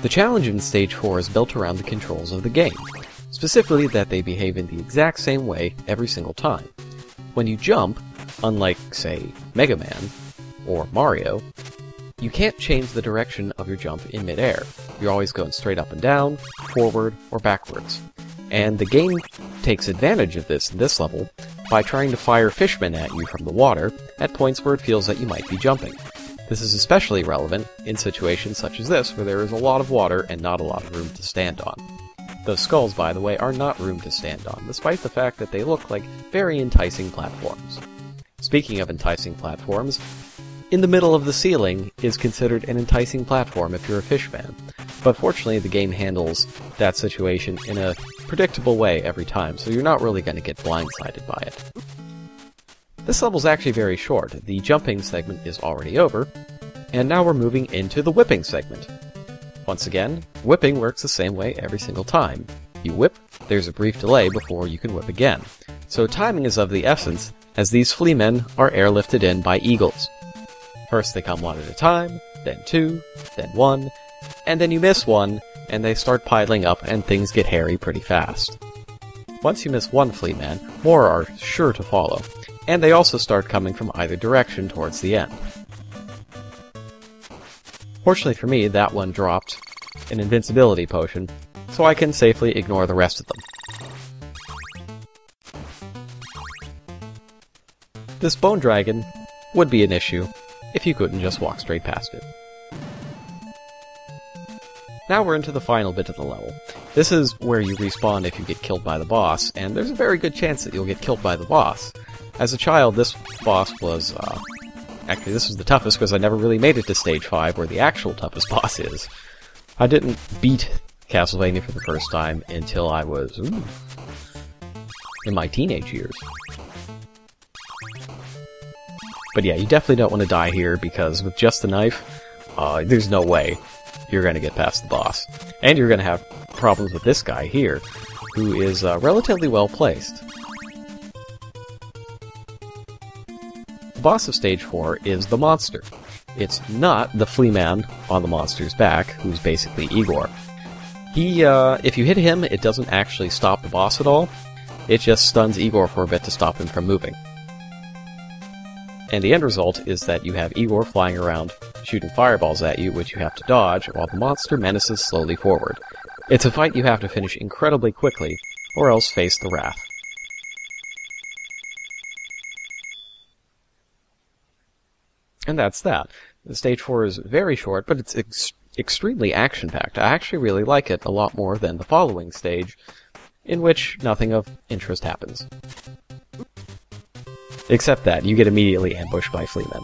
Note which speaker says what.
Speaker 1: The challenge in Stage 4 is built around the controls of the game, specifically that they behave in the exact same way every single time. When you jump, unlike, say, Mega Man or Mario, you can't change the direction of your jump in midair. You're always going straight up and down, forward, or backwards. And the game takes advantage of this in this level by trying to fire fishmen at you from the water at points where it feels that you might be jumping. This is especially relevant in situations such as this, where there is a lot of water and not a lot of room to stand on. Those skulls, by the way, are not room to stand on, despite the fact that they look like very enticing platforms. Speaking of enticing platforms, in the middle of the ceiling is considered an enticing platform if you're a fishman, but fortunately the game handles that situation in a predictable way every time, so you're not really going to get blindsided by it. This level's actually very short. The jumping segment is already over, and now we're moving into the whipping segment. Once again, whipping works the same way every single time. You whip, there's a brief delay before you can whip again. So timing is of the essence, as these fleamen are airlifted in by eagles. First they come one at a time, then two, then one, and then you miss one, and they start piling up and things get hairy pretty fast. Once you miss one fleaman, more are sure to follow, and they also start coming from either direction towards the end. Fortunately for me, that one dropped an invincibility potion, so I can safely ignore the rest of them. This bone dragon would be an issue if you couldn't just walk straight past it. Now we're into the final bit of the level. This is where you respawn if you get killed by the boss, and there's a very good chance that you'll get killed by the boss. As a child, this boss was, actually this was the toughest because I never really made it to Stage 5, where the actual toughest boss is. I didn't beat Castlevania for the first time until I was, in my teenage years. But yeah, you definitely don't want to die here, because with just the knife, there's no way you're going to get past the boss. And you're going to have problems with this guy here, who is relatively well placed. The boss of Stage 4 is the monster. It's not the fleaman on the monster's back, who's basically Igor. He, if you hit him, it doesn't actually stop the boss at all. It just stuns Igor for a bit to stop him from moving. And the end result is that you have Igor flying around, shooting fireballs at you, which you have to dodge, while the monster menaces slowly forward. It's a fight you have to finish incredibly quickly, or else face the wrath. And that's that. Stage 4 is very short, but it's extremely action-packed. I actually really like it a lot more than the following stage, in which nothing of interest happens. Except that you get immediately ambushed by fleamen.